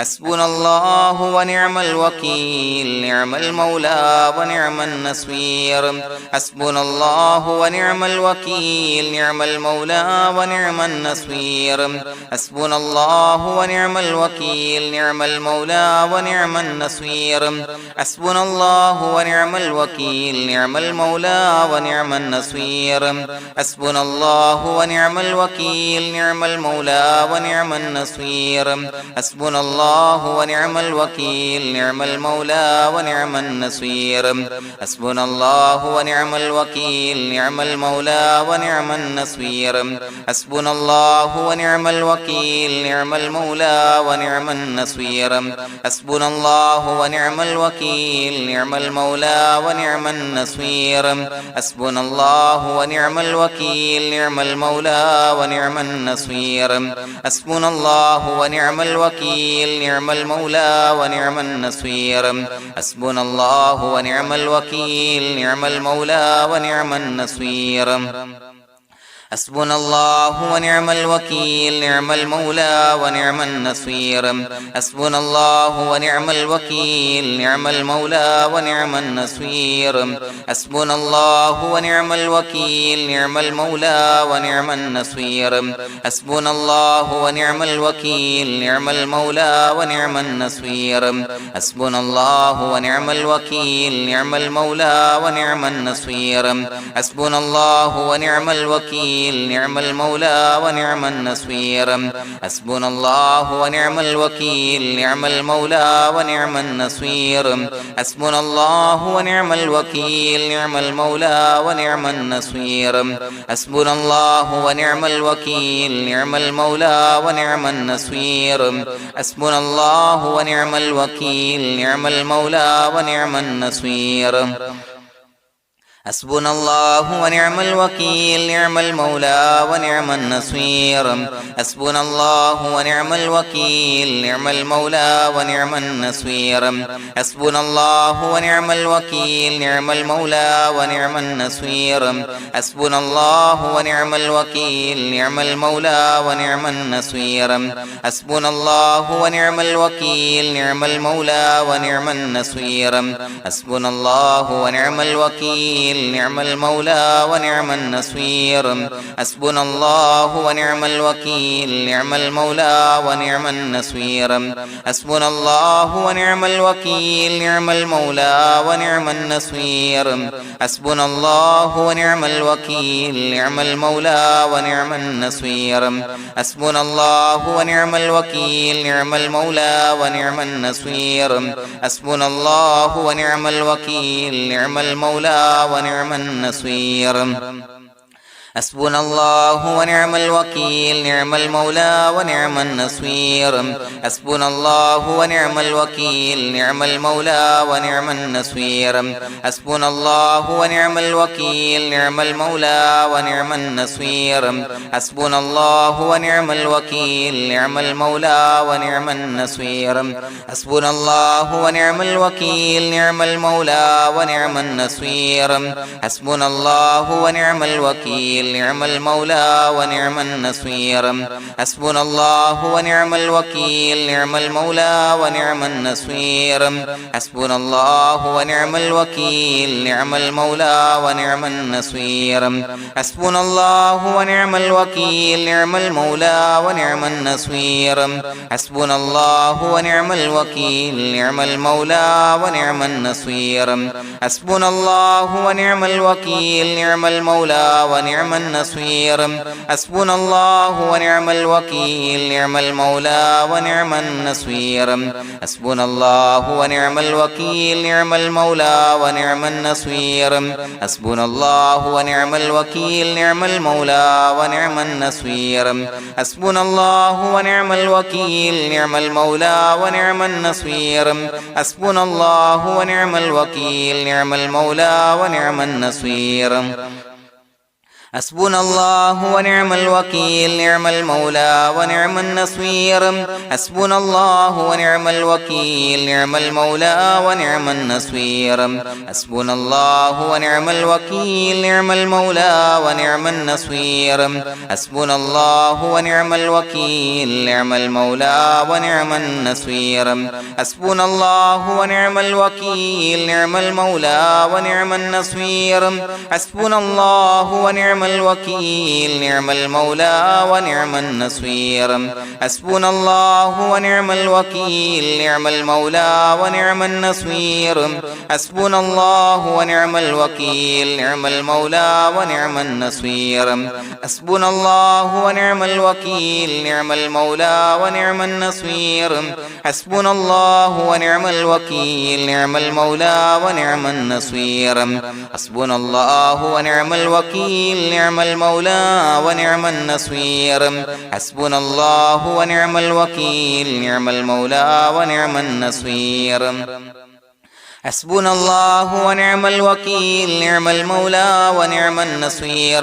حسبنا الله ونعم الوكيل نعم المولى ونعم النصير حسبنا الله ونعم الوكيل نعم المولى ونعم النصير حسبنا الله ونعم الوكيل نعم المولى ونعم النصير حسبنا الله ونعم الوكيل نعم المولى ونعم النصير حسبنا الله ونعم الوكيل نعم المولى ونعم النصير حسبنا الله ونعم الوكيل نعم المولى ونعم النصير حسبنا الله ونعم الوكيل نعم المولى ونعم النصير حسبنا الله ونعم الوكيل نعم المولى ونعم النصير حسبنا الله ونعم الوكيل نعم المولى ونعم النصير حسبنا الله ونعم الوكيل نعم المولى ونعم النصير حسبنا الله ونعم الوكيل نعم المولى ونعم النصير حسبنا الله ونعم الوكيل نعم المولى ونعم النصير حسبنا الله ونعم الوكيل نعم المولى ونعم النصير حسبنا الله ونعم الوكيل نعم المولى ونعم النصير حسبنا الله ونعم الوكيل نعم المولى ونعم النصير حسبنا الله ونعم الوكيل نعم المولى ونعم النصير حسبنا الله ونعم الوكيل نعم المولى ونعم النصير حسبنا الله ونعم الوكيل نعم المولى ونعم النصير حسبنا الله ونعم الوكيل نعم المولى ونعم النصير حسبنا الله ونعم الوكيل نعم المولى ونعم النصير حسبنا الله ونعم الوكيل نعم المولى ونعم النصير حسبنا الله ونعم الوكيل نعم المولى ونعم النصير حسبنا الله ونعم الوكيل نعم المولى ونعم النصير حسبنا الله ونعم الوكيل نعم المولى ونعم النصير حسبنا الله ونعم الوكيل نعم المولى ونعم النصير حسبنا الله ونعم الوكيل نعم المولى ونعم النصير حسبنا الله ونعم الوكيل نعم المولى ونعم النصير حسبنا الله ونعم الوكيل نعم المولى ونعم النصير حسبنا الله ونعم الوكيل نعم المولى ونعم النصير حسبنا الله ونعم الوكيل نعم المولى ونعم النصير حسبنا الله ونعم الوكيل نعم المولى ونعم النصير حسبنا الله ونعم الوكيل نعم المولى ونعم النصير حسبنا الله ونعم الوكيل نعم المولى ونعم النصير حسبنا الله ونعم الوكيل نعم المولى ونعم النصير حسبنا الله ونعم الوكيل نعم المولى ونعم النصير حسبنا الله ونعم الوكيل نعم المولى ونعم النصير حسبنا الله ونعم الوكيل نعم المولى ونعم النصير حسبنا الله ونعم الوكيل نعم المولى ونعم النصير حسبنا الله ونعم الوكيل نعم المولى ونعم النصير حسبنا الله ونعم الوكيل نعم المولى ونعم النصير حسبنا الله ونعم الوكيل نعم المولى ونعم النصير حسبنا الله ونعم الوكيل نعم المولى ونعم النصير حسبنا الله ونعم الوكيل نعم المولى ونعم النصير حسبنا الله ونعم الوكيل نعم المولى ونعم النصير حسبنا الله ونعم الوكيل نعم المولى ونعم النصير حسبنا الله ونعم الوكيل نعم المولى ونعم النصير حسبنا الله ونعم الوكيل نعم المولى ونعم النصير حسبنا الله ونعم الوكيل نعم المولى ونعم النصير حسبنا الله ونعم الوكيل نعم المولى ونعم النصير حسبنا الله ونعم الوكيل نعم المولى ونعم النصير حسبنا الله ونعم الوكيل نعم المولى ونعم النصير حسبنا الله ونعم الوكيل نعم المولى ونعم النصير حسبنا الله ونعم الوكيل نعم المولى ونعم النصير حسبنا الله ونعم الوكيل نعم المولى ونعم النصير حسبنا الله ونعم الوكيل نعم المولى ونعم النصير حسبنا الله ونعم الوكيل نعم المولى ونعم النصير حسبنا الله ونعم الوكيل نعم المولى ونعم النصير حسبنا الله ونعم الوكيل نعم المولى ونعم النصير حسبنا الله ونعم الوكيل نعم المولى ونعم النصير حسبنا الله ونعم الوكيل نعم المولى ونعم النصير حسبنا الله ونعم الوكيل نعم المولى ونعم النصير حسبنا الله ونعم الوكيل نعم المولى ونعم النصير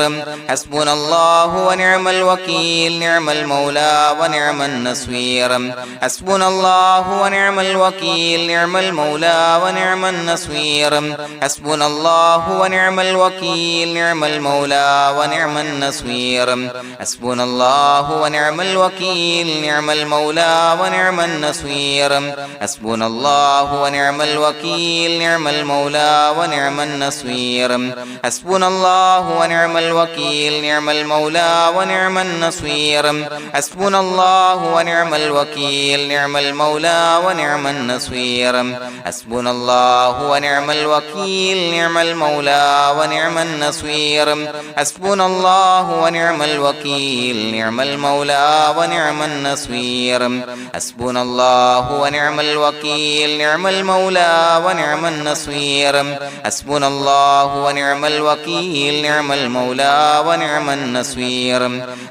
حسبنا الله ونعم الوكيل نعم المولى ونعم النصير حسبنا الله ونعم الوكيل نعم المولى ونعم النصير حسبنا الله ونعم الوكيل نعم المولى ونعم النصير حسبنا الله ونعم الوكيل نعم المولى ونعم النصير حسبنا الله ونعم الوكيل نعم المولى ونعم النصير حسبنا الله ونعم الوكيل نعم المولى ونعم النصير حسبنا الله ونعم الوكيل نعم المولى ونعم النصير حسبنا الله ونعم الوكيل نعم المولى ونعم النصير حسبنا الله ونعم الوكيل نعم المولى ونعم النصير حسبنا الله ونعم الوكيل نعم المولى ونعم النصير حسبنا الله ونعم الوكيل نعم المولى ونعم النصير حسبنا الله ونعم الوكيل نعم المولى ونعم النصير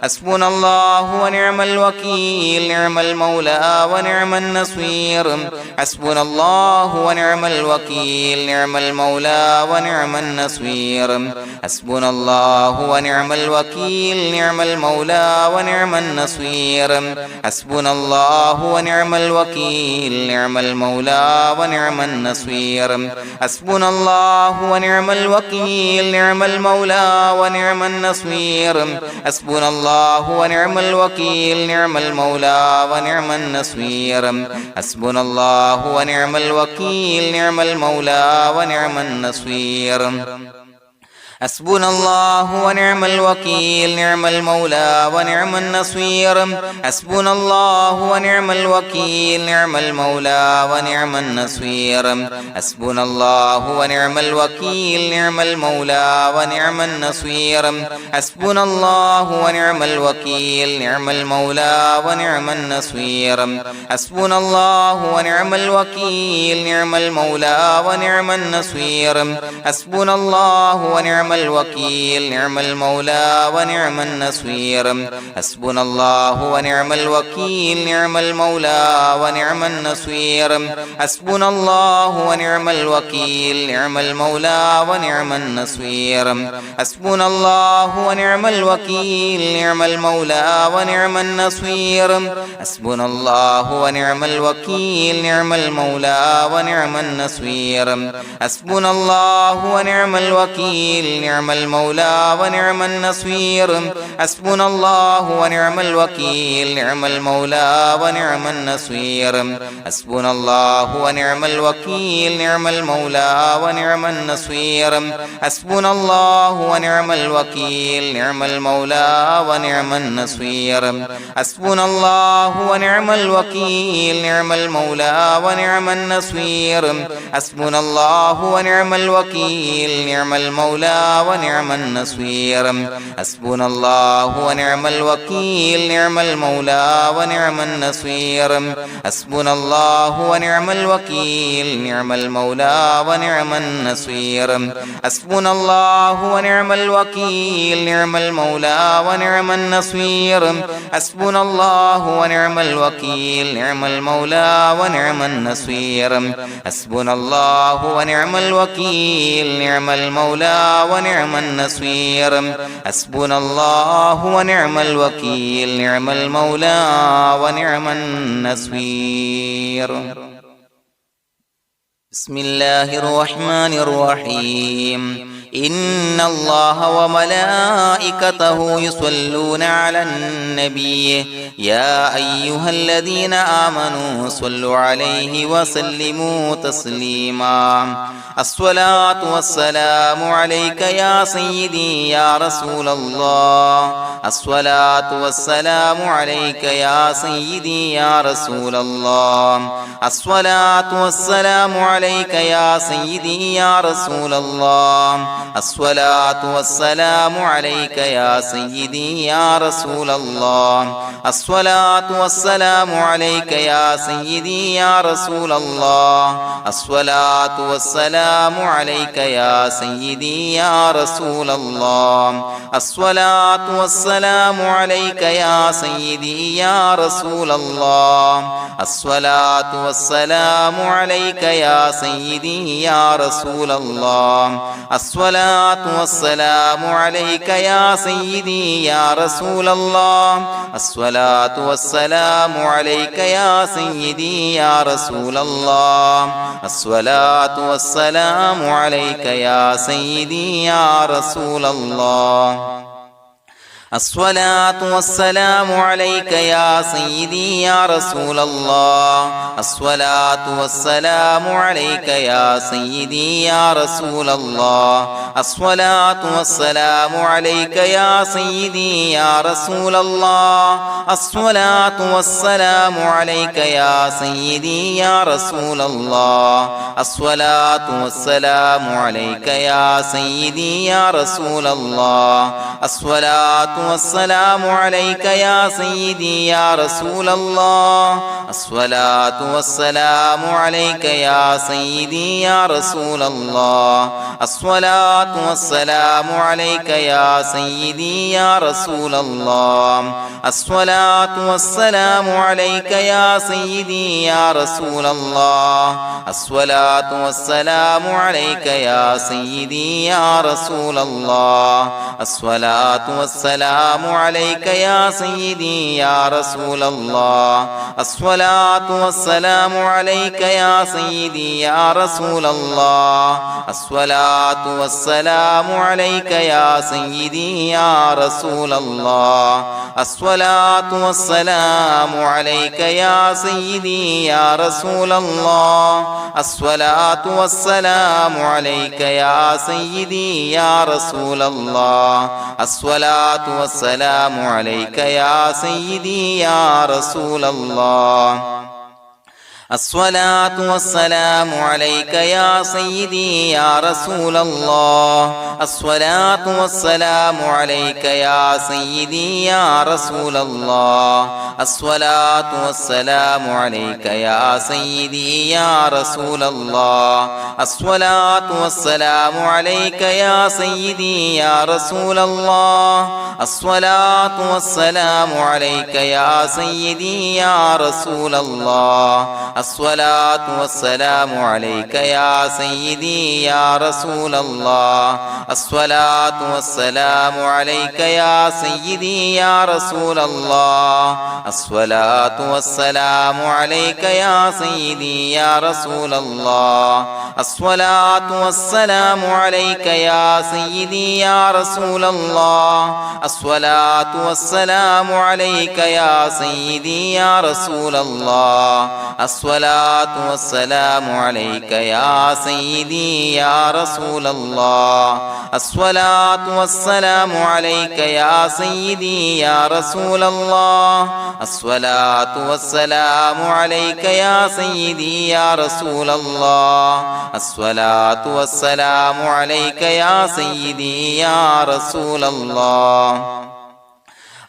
حسبنا الله ونعم الوكيل نعم المولى ونعم النصير حسبنا الله ونعم الوكيل نعم المولى ونعم النصير حسبنا الله ونعم الوكيل نعم المولى ونعم النصير حسبنا الله ونعم الوكيل نعم المولى ونعم النصير حسبنا الله ونعم الوكيل نعم المولى ونعم النصير حسبنا الله ونعم الوكيل نعم المولى ونعم النصير حسبنا الله ونعم الوكيل نعم المولى ونعم النصير حسبنا الله ونعم الوكيل نعم المولى ونعم النصير حسبنا الله ونعم الوكيل نعم المولى ونعم النصير حسبنا الله ونعم الوكيل نعم المولى ونعم النصير حسبنا الله ونعم الوكيل نعم المولى ونعم النصير حسبنا الله ونعم الوكيل نعم المولى ونعم النصير حسبنا الله ونعم الوكيل نعم المولى ونعم النصير حسبنا الله ونعم الوكيل نعم المولى ونعم النصير حسبنا الله ونعم الوكيل نعم المولى ونعم النصير حسبنا الله ونعم الوكيل نعم المولى ونعم النصير حسبنا الله ونعم الوكيل نعم المولى ونعم النصير حسبنا الله ونعم الوكيل نعم المولى ونعم النصير حسبنا الله ونعم الوكيل نعم المولى ونعم النصير حسبنا الله ونعم الوكيل نعم المولى ونعم النصير حسبنا الله ونعم الوكيل نعم المولى ونعم النصير حسبنا الله ونعم الوكيل نعم المولى ونعم النصير حسبنا الله ونعم الوكيل نعم المولى ونعم النصير حسبنا الله ونعم الوكيل نعم المولى ونعم النصير حسبنا الله ونعم الوكيل نعم المولى ونعم النصير حسبنا الله ونعم الوكيل نعم المولى ونعم النصير حسبنا الله ونعم الوكيل نعم المولى ونعم النصير حسبنا الله ونعم الوكيل نعم المولى ونعم النصير بسم الله الرحمن الرحيم إن الله وملائكته يصلون على النبي يا أيها الذين آمنوا صلوا عليه وسلموا تسليما الصلاة والسلام عليك يا سيدي يا رسول الله الصلاة والسلام عليك يا سيدي يا رسول الله الصلاة والسلام عليك يا سيدي يا رسول الله الصلاة والسلام عليك يا سيدي يا رسول الله الصلاة والسلام عليك يا سيدي يا رسول الله الصلاة والسلام عليك يا سيدي يا رسول الله الصلاة والسلام عليك يا سيدي يا رسول الله الصلاة والسلام عليك يا سيدي يا رسول الله الصلاة والسلام عليك يا سيدي يا رسول الله الصلاة والسلام عليك يا سيدي يا رسول الله الصلاة والسلام عليك يا سيدي يا رسول الله الصلاة والسلام عليك يا سيدي يا رسول الله الصلاة والسلام عليك يا سيدي يا رسول الله الصلاة والسلام عليك يا سيدي يا رسول الله الصلاة والسلام عليك يا سيدي يا رسول الله الصلاة والسلام عليك يا سيدي يا رسول الله الصلاة والسلام عليك يا سيدي يا رسول الله الصلاة والسلام عليك يا سيدي يا رسول الله الصلاة والسلام عليك يا سيدي يا رسول الله الصلاة والسلام عليك يا سيدي يا رسول الله الصلاة والسلام عليك يا سيدي يا رسول الله الصلاة والسلام عليك يا سيدي يا رسول الله الصلاة والسلام عليك يا سيدي يا رسول الله الصلاة والسلام عليك يا سيدي يا رسول الله الصلاة والسلام عليك يا سيدي يا رسول الله الصلاة والسلام عليك يا سيدي يا رسول الله الصلاة والسلام عليك يا سيدي يا رسول الله الصلاة والسلام عليك يا سيدي يا رسول الله الصلاة والسلام عليك يا سيدي يا رسول الله الصلاة والسلام عليك يا سيدي يا رسول الله الصلاة والسلام عليك يا سيدي يا رسول الله الصلاة والسلام عليك يا سيدي يا رسول الله الصلاة والسلام عليك يا سيدي يا رسول الله الصلاة والسلام عليك يا سيدي يا رسول الله الصلاة والسلام عليك يا سيدي يا رسول الله الصلاة والسلام عليك يا سيدي يا رسول الله الصلاة والسلام عليك يا سيدي يا رسول الله الصلاة والسلام عليك يا سيدي يا رسول الله الصلاة والسلام عليك يا سيدي يا رسول الله الصلاة والسلام عليك يا سيدي يا رسول الله الصلاة والسلام عليك يا سيدي يا رسول الله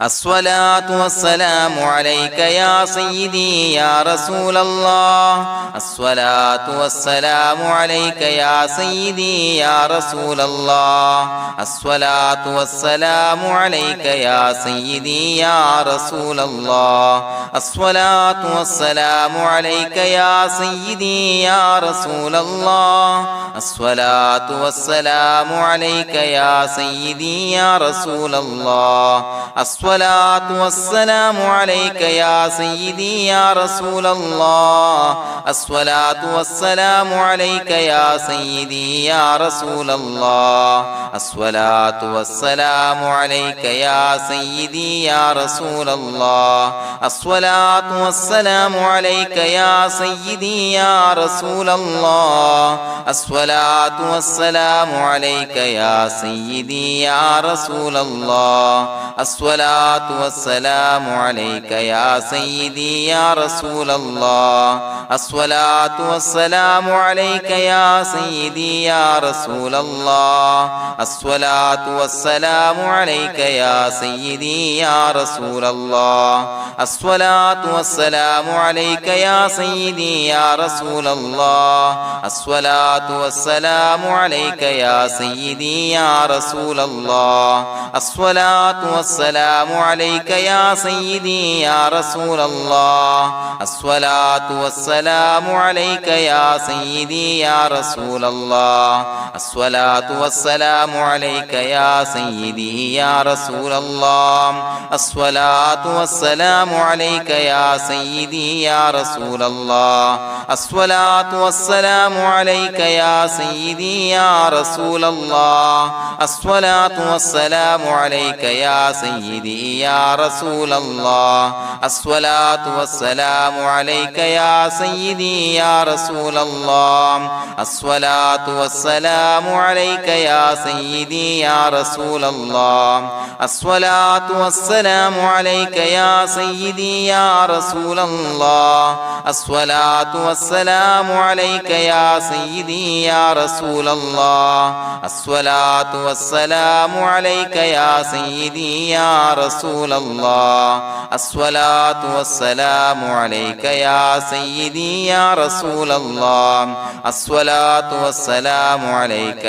الصلاة والسلام عليك يا سيدي يا رسول الله الصلاة والسلام عليك يا سيدي يا رسول الله الصلاة والسلام عليك يا سيدي يا رسول الله الصلاة والسلام عليك يا سيدي يا رسول الله الصلاة والسلام عليك يا سيدي يا رسول الله الصلاة والسلام عليك يا سيدي يا رسول الله الصلاة والسلام عليك يا سيدي يا رسول الله الصلاة والسلام عليك يا سيدي يا رسول الله الصلاة والسلام عليك يا سيدي يا رسول الله الصلاة والسلام عليك يا سيدي يا رسول الله الصلاة والسلام عليك يا سيدي يا رسول الله الصلاة والسلام عليك يا سيدي يا رسول الله الصلاة والسلام عليك يا سيدي يا رسول الله الصلاة والسلام عليك يا سيدي يا رسول الله الصلاة والسلام عليك يا سيدي يا رسول الله الصلاة والسلام عليك يا سيدي يا رسول الله الصلاة والسلام عليك يا سيدي يا رسول الله الصلاة والسلام عليك يا سيدي يا رسول الله الصلاة والسلام عليك يا سيدي يا رسول الله الصلاة والسلام عليك يا سيدي يا رسول الله الصلاة والسلام عليك يا سيدي يا رسول الله الصلاة والسلام عليك يا سيدي يا رسول الله الصلاة والسلام عليك يا سيدي يا رسول الله الصلاة والسلام عليك يا سيدي يا رسول الله الصلاة والسلام عليك يا سيدي يا رسول الله الصلاة والسلام عليك يا سيدي يا رسول الله الصلاة والسلام عليك يا سيدي يا رسول الله الصلاة والسلام عليك يا سيدي يا رسول الله الصلاة والسلام عليك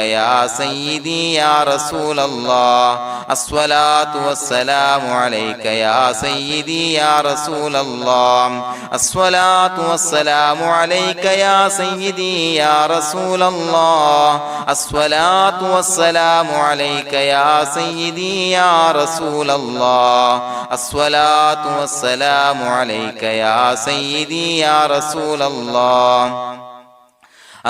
يا سيدي يا رسول الله الصلاة والسلام عليك يا سيدي يا رسول الله الصلاة والسلام عليك يا سيدي يا رسول الله الصلاة والسلام عليك يا سيدي يا رسول الله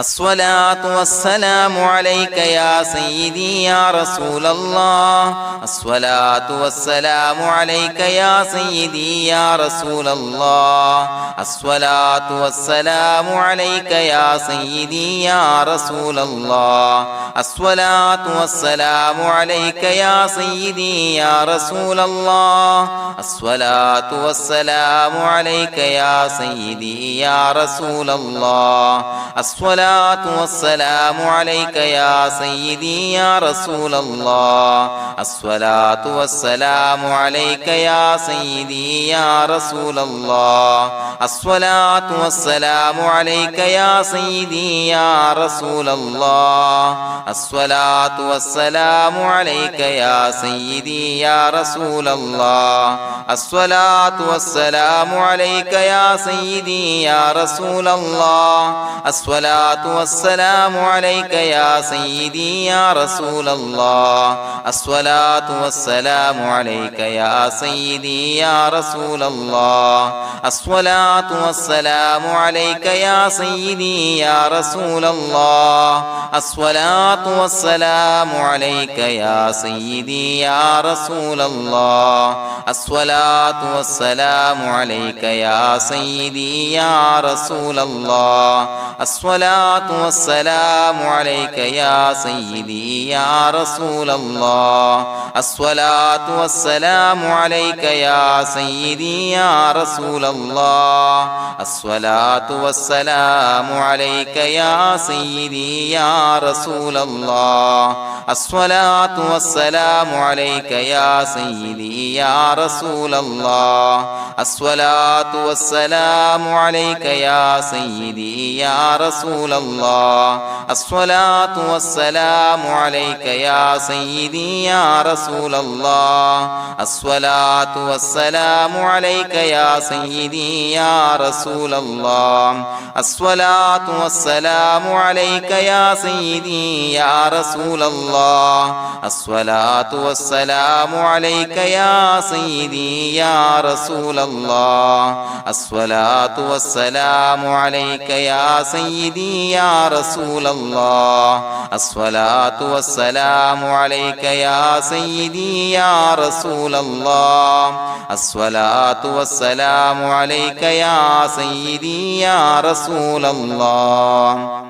الصلاة والسلام عليك يا سيدي يا رسول الله الصلاة والسلام عليك يا سيدي يا رسول الله الصلاة والسلام عليك يا سيدي يا رسول الله الصلاة والسلام عليك يا سيدي يا رسول الله الصلاة والسلام عليك يا سيدي يا رسول الله الصلاة والسلام عليك يا سيدي يا رسول الله الصلاة والسلام عليك يا سيدي يا رسول الله الصلاة والسلام عليك يا سيدي يا رسول الله الصلاة والسلام عليك يا سيدي يا رسول الله الصلاة والسلام عليك يا سيدي يا رسول الله الصلاة والسلام عليك يا سيدي يا رسول الله الصلاة والسلام عليك يا سيدي يا رسول الله الصلاة والسلام عليك يا سيدي يا رسول الله الصلاة والسلام عليك يا سيدي يا رسول الله الصلاة والسلام عليك يا سيدي يا رسول الله الصلاة الصلاة والسلام عليك يا سيدي يا رسول الله الصلاة والسلام عليك يا سيدي يا رسول الله الصلاة والسلام عليك يا سيدي يا رسول الله الصلاة والسلام عليك يا سيدي يا رسول الله الصلاة والسلام عليك يا سيدي يا رسول الله الصلاة والسلام عليك يا سيدي يا رسول الله الصلاة والسلام عليك يا سيدي يا رسول الله الصلاة والسلام عليك يا سيدي يا رسول الله الصلاة والسلام عليك يا سيدي يا رسول الله الصلاة والسلام عليك يا سيدي يا رسول الله الصلاة والسلام عليك يا سيدي يا رسول الله الصلاة والسلام عليك يا سيدي يا رسول الله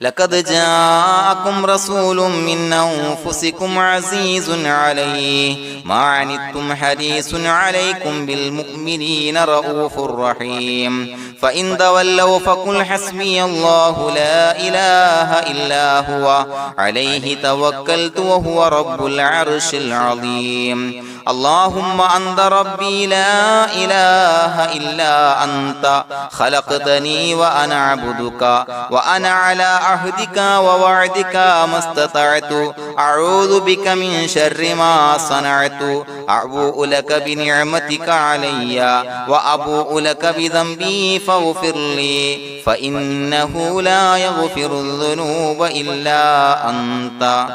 لقد جاءكم رسول من أنفسكم عزيز عليه ما عنتم حريص عليكم بالمؤمنين رؤوف رحيم فإن تولوا فقل حسبي الله لا إله إلا هو عليه توكلت وهو رب العرش العظيم اللهم أنت ربي لا إله إلا أنت خلقتني وأنا عبدك وأنا على عهدك ووعدك ما استطعت أعوذ بك من شر ما صنعت أبوء لك بنعمتك علي وأبوء لك بذنبي فاغفر لي فإنه لا يغفر الذنوب إلا أنت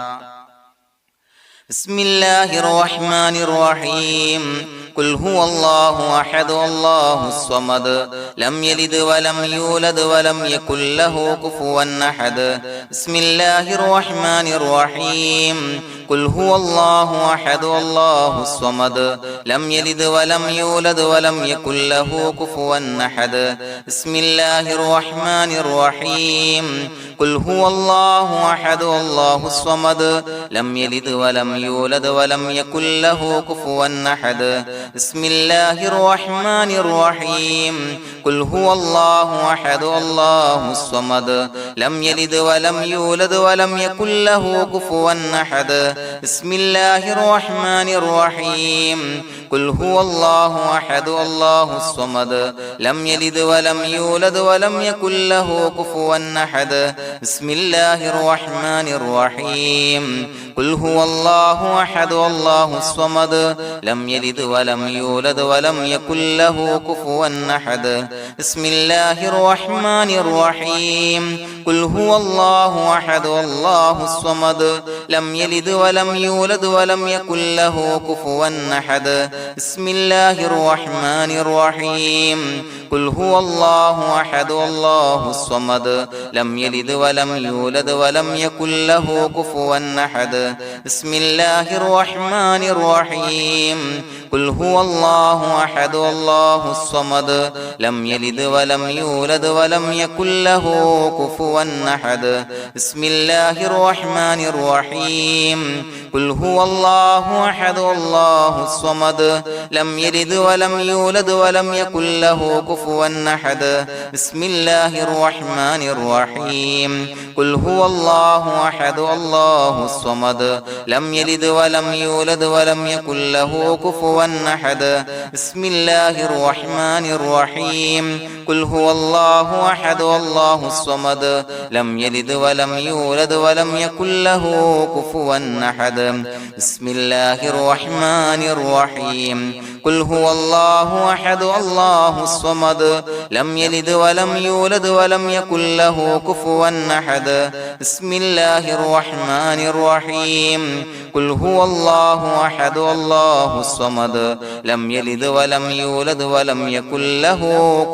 بسم الله الرحمن الرحيم قل هو الله أحد الله الصمد لم يلد ولم يولد ولم يكن له كفوا أحد بسم الله الرحمن الرحيم قل هو الله أحد الله الصمد لم يلد ولم يولد ولم يكن له كفوا أحد بسم الله الرحمن الرحيم قل هو الله أحد الله الصمد لم يلد ولم يولد ولم يكن له كفوا أحد بسم الله الرحمن الرحيم قل هو الله أحد الله الصمد لم يلد ولم يولد ولم يكن له كفوا أحد بسم الله الرحمن الرحيم قل هو الله أحد الله الصمد لم يلد ولم يولد ولم يكن له كفوا أحد بسم الله الرحمن الرحيم قل هو الله أحد الله الصمد لم يلد ولم يولد ولم يكن له كفوا أحد بسم الله الرحمن الرحيم قل هو الله أحد الله الصمد لم يلد ولم يولد ولم يكن له كفوا أحد بسم الله الرحمن الرحيم قل هو الله أحد الله الصمد لم يلد ولم يولد ولم يكن له كفوا أحد بسم الله الرحمن الرحيم قل هو الله أحد الله الصمد لم يلد ولم يولد ولم يكن له كفوا أحد بسم الله الرحمن الرحيم قل هو الله أحد الله الصمد لم يلد ولم يولد ولم يكن له كفوا أحد بسم الله الرحمن الرحيم قل هو الله أحد الله الصمد لم يلد ولم يولد ولم يكن له كفوا أحد بسم الله الرحمن الرحيم قل هو الله أحد الله الصمد لم يلد ولم يولد ولم يكن له كفوا أحد بسم الله الرحمن الرحيم قل هو الله أحد الله الصمد لم يلد ولم يولد ولم يكن له كفوا أحد بسم الله الرحمن الرحيم قل هو الله أحد الله الصمد لم يلد ولم يولد ولم يكن له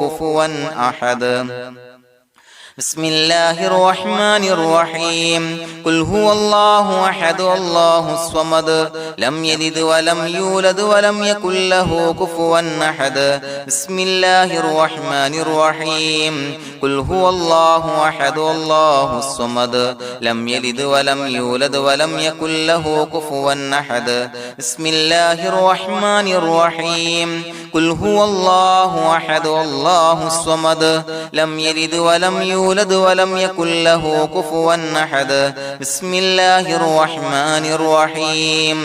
كفوا أحد بسم الله الرحمن الرحيم قل هو الله أحد الله الصمد لم يلد ولم يولد ولم يكن له كفوا أحد بسم الله الرحمن الرحيم قل هو الله أحد الله الصمد لم يلد ولم يولد ولم يكن له كفوا أحد بسم الله الرحمن الرحيم قل هو الله أحد الله الصمد لم يلد ولم يولد ولم يكن له كفوا أحد بسم الله الرحمن الرحيم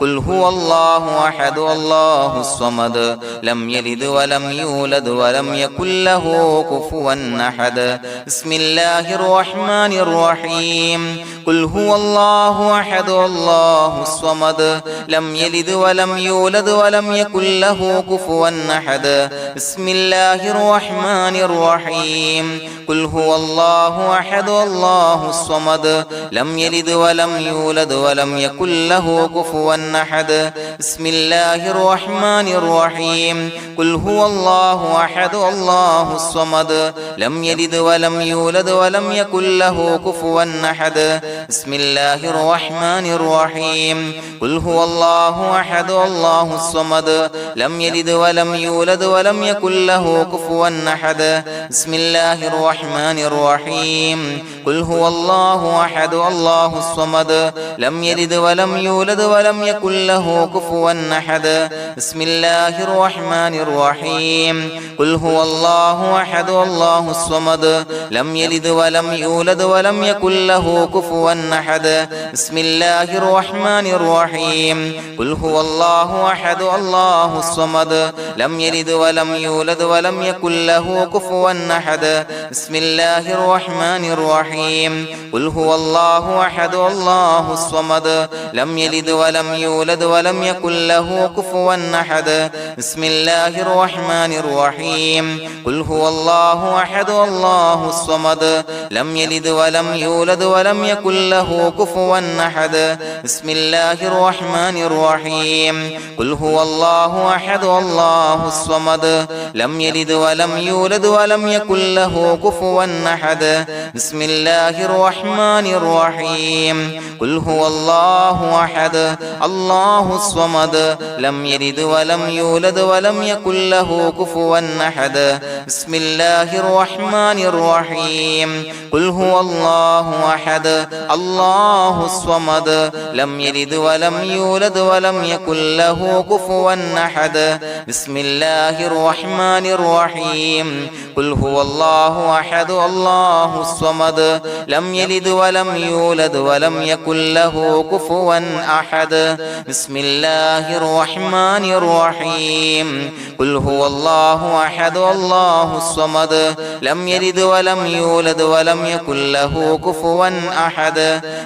قل هو الله أحد الله الصمد لم يلد ولم يولد ولم يكن له كفوا أحد بسم الله الرحمن الرحيم قل هو الله أحد الله الصمد لم يلد ولم يولد ولم يكن له كفوا أحد بسم الله الرحمن الرحيم قل هو الله أحد الله الصمد لم يلد ولم يولد ولم يكن له كفوا أحد بسم الله الرحمن الرحيم قل هو الله أحد الله الصمد لم يلد ولم يولد ولم يكن له كفوا أحد بسم الله الرحمن الرحيم قل هو الله أحد الله الصمد لم يلد ولم يولد ولم يكن له كفوا أحد بسم الله الرحمن الرحيم قل هو الله أحد الله الصمد لم يلد ولم يولد ولم يكن له كفوا أحد بسم الله الرحمن الرحيم قل هو الله أحد الله الصمد لم يلد ولم يولد ولم يكن له كفوا أحد بسم الله الرحمن الرحيم قل هو الله أحد الله الصمد لم يلد ولم يولد ولم يكن له كفوا أحد بسم الله الرحمن الرحيم قل هو الله أحد الله الصمد لم يلد ولم يولد ولم يكن له كفوا أحد بسم الله الرحمن الرحيم قل هو الله أحد الله الصمد لم يلد ولم يولد ولم يكن له كفوا أحد بسم الله الرحمن الرحيم قل هو الله أحد الله الصمد لم يلد ولم يولد ولم يكن له كفوا أحد بسم الله الرحمن الرحيم قل هو الله أحد الله الصمد لم يلد ولم يولد ولم يكن له كفوا أحد بسم الله الرحمن الرحيم قل هو الله أحد الله الصمد لم يلد ولم يولد ولم يكن له كفوا أحد بسم الله الرحمن الرحيم قل هو الله أحد الله الصمد لم يلد ولم يولد ولم يكن له كفوا أحد بسم الله الرحمن الرحيم قل هو الله أحد الله الصمد لم يلد ولم يولد ولم يكن له كفوا أحد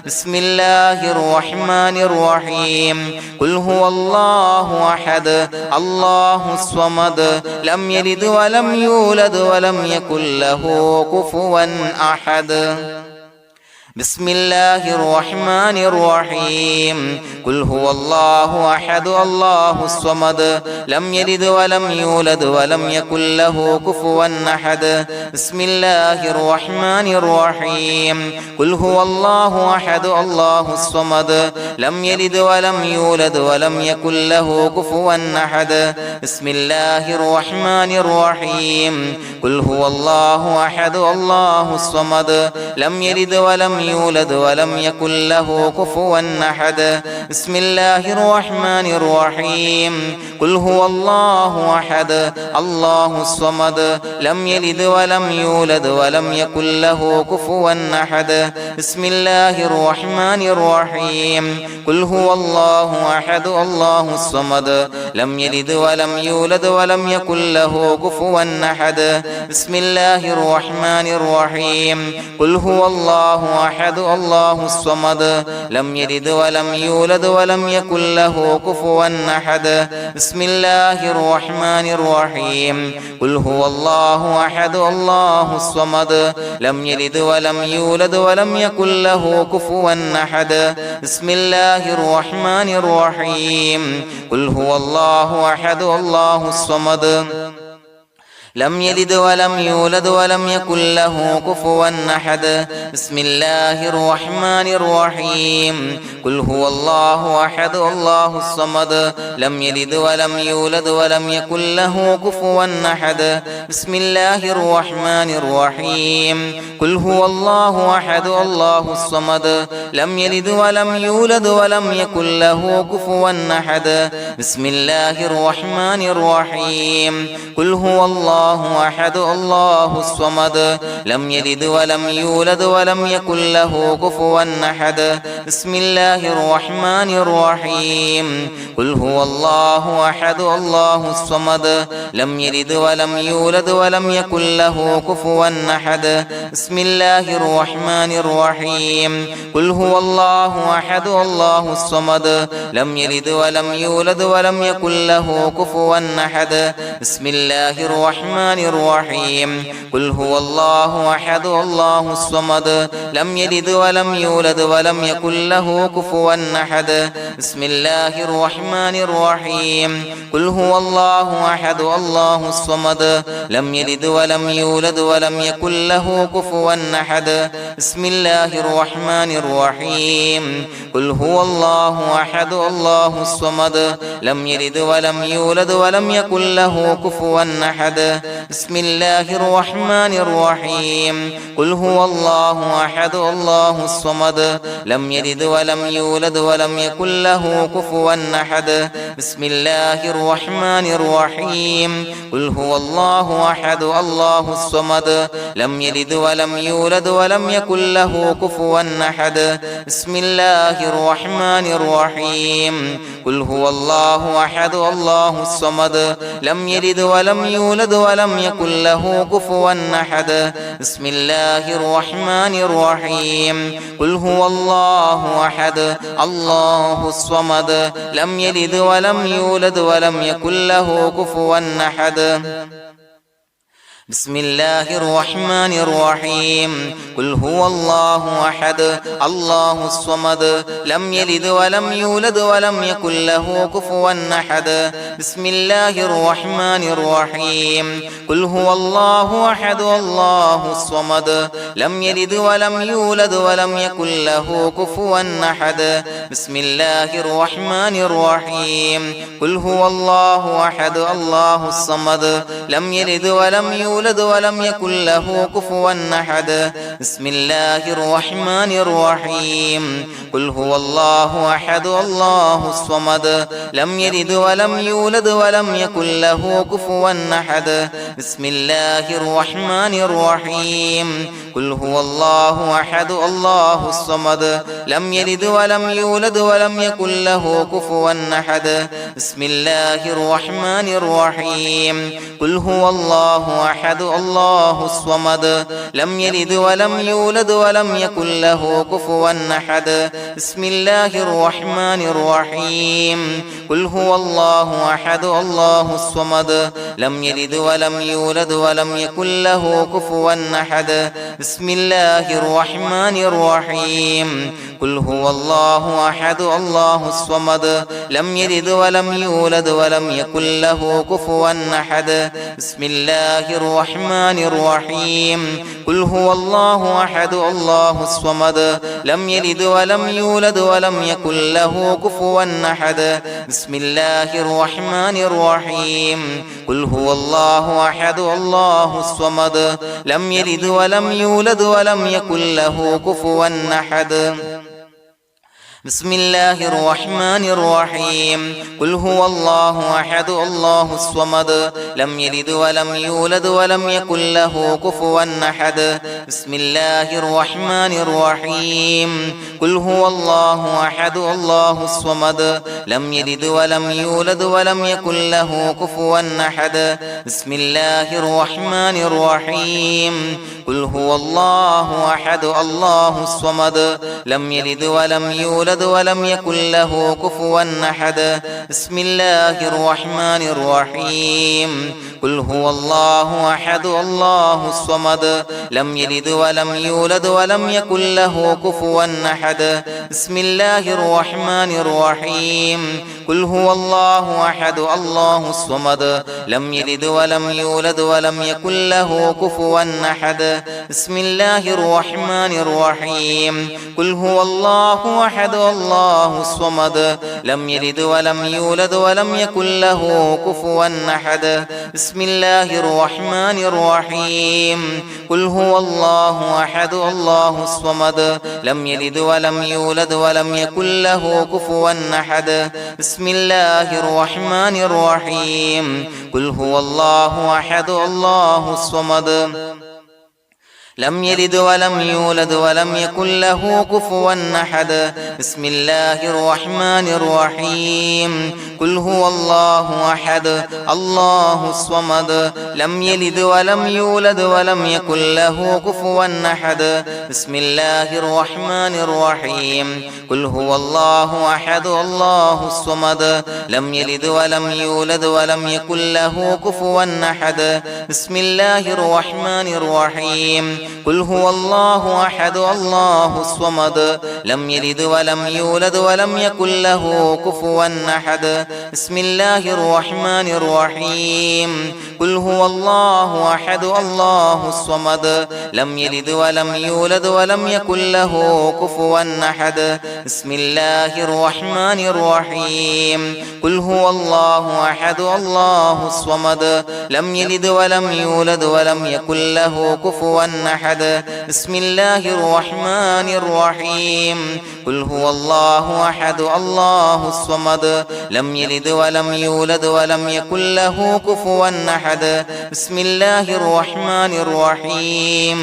بسم الله الرحمن الرحيم قل هو الله أحد الله الصمد لم يلد ولم يولد ولم يكن له كفوا أحد بسم الله الرحمن الرحيم قل هو الله أحد الله الصمد لم يلد ولم يولد ولم يكن له كفوا أحد بسم الله الرحمن الرحيم قل هو الله أحد الله الصمد لم يلد ولم يولد ولم يكن له كفوا أحد بسم الله الرحمن الرحيم قل هو الله أحد الله الصمد لم يلد ولم يولد ولم يكن له كفوا أحد بسم الله الرحمن الرحيم قل هو الله أحد الله الصمد لم يلد ولم يولد ولم يكن له كفوا أحد بسم الله الرحمن الرحيم قل هو الله أحد الله الصمد لم يلد ولم يولد ولم يكن له كفوا أحد بسم الله الرحمن الرحيم قل هو الله أحد الله الصمد لم يلد ولم يولد ولم يكن له كفوا أحد بسم الله الرحمن الرحيم قل هو الله أحد الله الصمد لم يلد ولم يولد ولم يكن له كفوا أحد بسم الله الرحمن الرحيم قل هو الله أحد الله الصمد لم يلد ولم يولد ولم يكن له كفوا أحد بسم الله الرحمن الرحيم قل هو الله أحد الله الصمد لم يلد ولم يولد ولم يكن له كفوا أحد بسم الله الرحمن الرحيم قل هو الله أحد الله الصمد لم يلد ولم يولد ولم يكن له كفوا أحد بسم الله الرحمن الرحيم قل هو الله أحد الله الصمد لم يلد ولم يولد ولم يكن له كفوا أحد بسم الله الرحمن الرحيم قل هو الله أحد الله الصمد لم يلد ولم يولد ولم يكن له كفوا أحد بسم الله الرحمن الرحيم قل هو الله أحد الله الصمد لم يلد ولم يولد ولم يكن له كفوا أحد بسم الله الرحمن الرحيم قل هو الله أحد الله الصمد لم يلد ولم يولد ولم يكن له كفوا أحد بسم الله الرحمن الرحيم قل هو الله أحد الله الصمد لم يلد ولم يولد ولم يكن له كفوا أحد بسم الله الرحمن الرحيم قل هو الله أحد الله الصمد لم يلد ولم يولد ولم يكن له كفوا أحد بسم الله الرحمن الرحيم قل هو الله أحد الله الصمد لم يلد ولم يولد ولم يكن له كفوا أحد بسم الله الرحمن الرحيم قل هو الله أحد الله الصمد لم يلد ولم يولد ولم يكن له كفوا أحد بسم الله الرحمن الرحيم قل هو الله أحد الله الصمد لم يلد ولم يولد ولم يكن له كفوا أحد بسم الله الرحمن الرحيم قل هو الله أحد الله الصمد لم يلد ولم يولد ولم يكن له كفوا أحد بسم الله الرحمن الرحيم قل هو الله أحد الله الصمد لم يلد ولم يولد ولم يكن له كفوا أحد بسم الله الرحمن الرحيم قل هو الله أحد الله الصمد لم يلد ولم يولد ولم يكن له كفوا أحد بسم الله الرحمن الرحيم قل هو الله أحد الله الصمد لم يلد ولم يولد ولم يكن له كفوا أحد بسم الله الرحمن الرحيم قل هو الله أحد الله الصمد لم يلد ولم يولد ولم يكن له كفوا أحد بسم الله الرحمن الرحيم قل هو الله أحد الله الصمد لم يلد ولم يولد ولم يكن له كفوا أحد بسم الله الرحمن الرحيم قل هو الله أحد الله الصمد لم يلد ولم يولد ولم يكن له كفوا أحد بسم الله الرحمن الرحيم قل هو الله أحد الله الصمد لم يلد ولم يولد ولم يكن له كفوا أحد بسم الله الرحمن الرحيم قل هو الله أحد الله الصمد لم يلد ولم يولد ولم يكن له كفوا أحد بسم الله الرحمن الرحيم قل هو الله أحد الله الصمد لم يلد ولم يولد ولم يكن له كفوا أحد بسم الله الرحمن الرحيم قل هو الله أحد الله الصمد لم يلد ولم يولد ولم يكن له كفوا أحد بسم الله الرحمن الرحيم قل هو الله أحد الله الصمد لم يلد ولم يولد ولم يكن له كفوا أحد بسم الله الرحمن الرحيم قل هو الله أحد الله الصمد لم يلد ولم يولد ولم يكن له كفوا أحد بسم الله الرحمن الرحيم قل هو الله أحد الله الصمد لم يلد ولم يولد يولد ولم يكن له كفوا أحد بسم الله الرحمن الرحيم قل هو الله أحد الله الصمد لم يلد ولم يولد ولم يكن له كفوا أحد بسم الله الرحمن الرحيم قل هو الله أحد الله الصمد لم يلد ولم يولد ولم يكن له كفوا أحد بسم الله الرحمن الرحيم قل هو الله أحد الله الصمد لم يلد ولم يولد ولم يكن له كفوا أحد بسم الله الرحمن الرحيم قل هو الله أحد الله الصمد لم يلد ولم يولد ولم يكن له كفوا أحد بسم الله الرحمن الرحيم قل هو الله أحد الله الصمد لم يلد ولم يولد ولم يكن له كفوا أحد بسم الله الرحمن الرحيم قل هو الله أحد الله الصمد لم يلد ولم يولد ولم يكن له كفوا أحد بسم الله الرحمن الرحيم قل هو الله أحد الله الصمد لم يلد ولم يولد ولم يكن له كفوا أحد بسم الله الرحمن الرحيم قل هو الله أحد الله الصمد لم يلد ولم يولد ولم يكن له كفوا أحد بسم الله الرحمن الرحيم قل هو الله أحد الله الصمد لم يلد ولم يولد ولم يكن له كفوا أحد بسم الله الرحمن الرحيم قل هو الله أحد الله الصمد لم يلد ولم يولد ولم يكن له كفوا أحد بسم الله الرحمن الرحيم قل هو الله أحد الله الصمد لم يلد ولم يولد ولم يكن له كفوا أحد بسم الله الرحمن الرحيم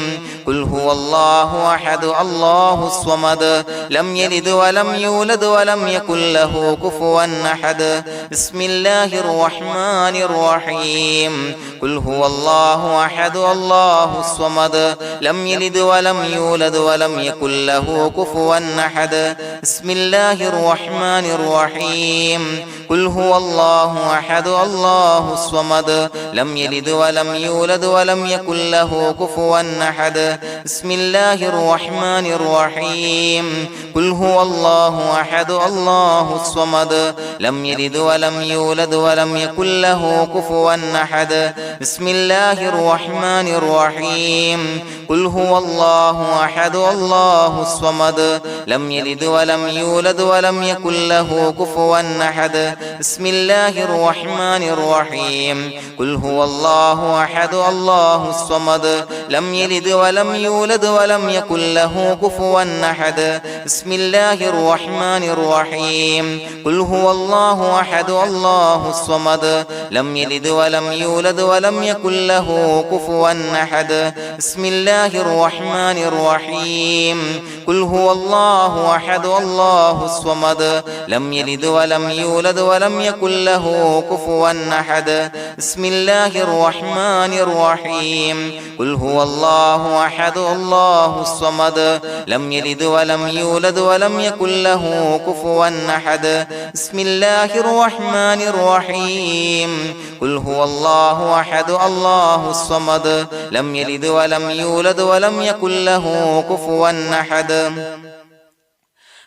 قل هو الله أحد الله الصمد لم يلد ولم يولد ولم يكن له كفوا أحد بسم الله الرحمن الرحيم قل هو الله أحد الله الصمد لم يلد ولم يولد ولم يكن له كفوا أحد بسم الله الرحمن الرحيم قل هو الله أحد الله الصمد لم يلد ولم يولد ولم يكن له كفوا أحد بسم الله الرحمن الرحيم قل هو الله أحد الله الصمد لم يلد ولم يولد ولم يكن له كفوا أحد بسم الله الرحمن الرحيم قل هو الله أحد الله الصمد لم يلد ولم يولد ولم يكن له كفوا أحد بسم الله الرحمن الرحيم قل هو الله أحد الله الصمد لم يلد ولم يولد ولم يكن له كفوا أحد بسم الله الرحمن الرحيم قل هو الله أحد الله الصمد لم يلد ولم يولد ولم يكن له كفوا أحد بسم الله الرحمن الرحيم قل هو الله أحد الله الصمد لم يلد ولم يولد ولم يكن له كفوا أحد بسم الله الرحمن الرحيم قل هو الله أحد الله الصمد لم يلد ولم يولد ولم يكن له كفوا أحد بسم الله الرحمن الرحيم قل هو الله أحد الله الصمد لم يلد ولم يولد ولم يكن له كفوا أحد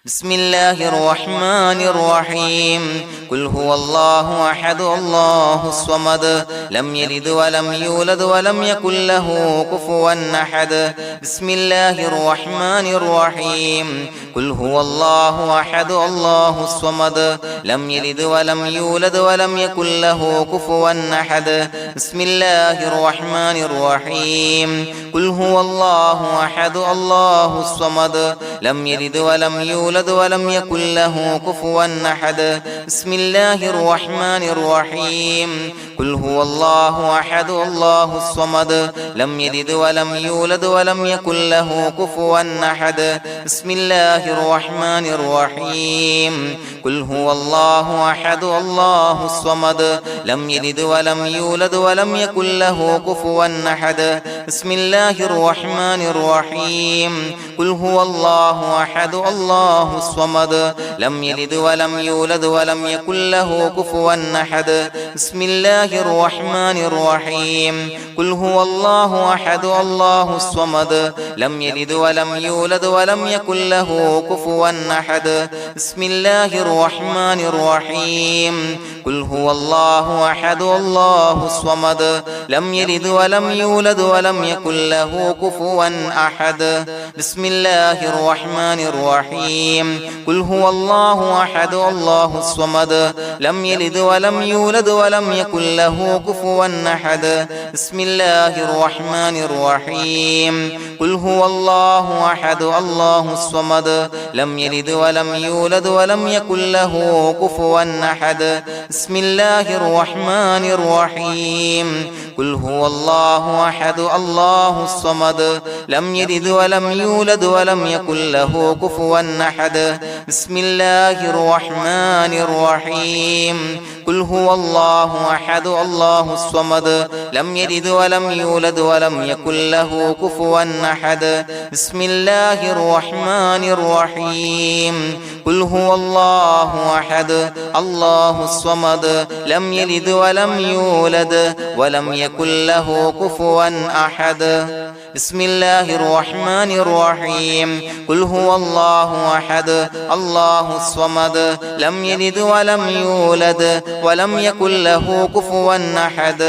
بسم الله الرحمن الرحيم قل هو الله أحد الله الصمد لم يلد ولم يولد ولم يكن له كفوا أحد بسم الله الرحمن الرحيم قل هو الله أحد الله الصمد لم يلد ولم يولد ولم يكن له كفوا أحد بسم الله الرحمن الرحيم قل هو الله أحد الله الصمد لم يلد ولم يولد ولم يكن له كفوا أحد بسم الله الرحمن الرحيم قل هو الله أحد الله الصمد لم يلد ولم يولد ولم يكن له كفوا أحد بسم الله الرحمن الرحيم قل هو الله أحد الله الصمد لم يلد ولم يولد ولم يكن له كفوا أحد بسم الله الرحمن الرحيم قل هو الله الله أحد الله الصمد لم يلد ولم يولد ولم يكن له كفوا أحد بسم الله الرحمن الرحيم قل هو الله أحد الله الصمد لم يلد ولم يولد ولم يكن له كفوا أحد بسم الله الرحمن الرحيم قل هو الله أحد الله الصمد لم يلد ولم يولد ولم يكن له كفوا أحد بسم الله الرحمن الرحيم قل هو الله أحد الله الصمد لم يلد ولم يولد ولم يكن له كفوا أحد بسم الله الرحمن الرحيم قل هو الله أحد الله الصمد لم يلد ولم يولد ولم يكن له كفوا أحد بسم الله الرحمن الرحيم قل هو الله أحد الله الصمد لم يلد ولم يولد ولم يكن له كفوا أحد بسم الله الرحمن الرحيم قل هو الله أحد الله الصمد لم يلد ولم يولد ولم يكن له كفوا أحد بسم الله الرحمن الرحيم قل هو الله أحد الله الصمد لم يلد ولم يولد ولم يكن له كفوا أحد بسم الله الرحمن الرحيم قل هو الله أحد الله الصمد لم يلد ولم يولد ولم يكن له كفوا أحد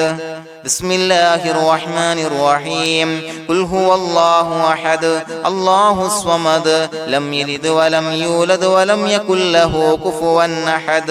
بسم الله الرحمن الرحيم قل هو الله أحد الله الصمد لم يلد ولم يولد ولم يكن له كفوا أحد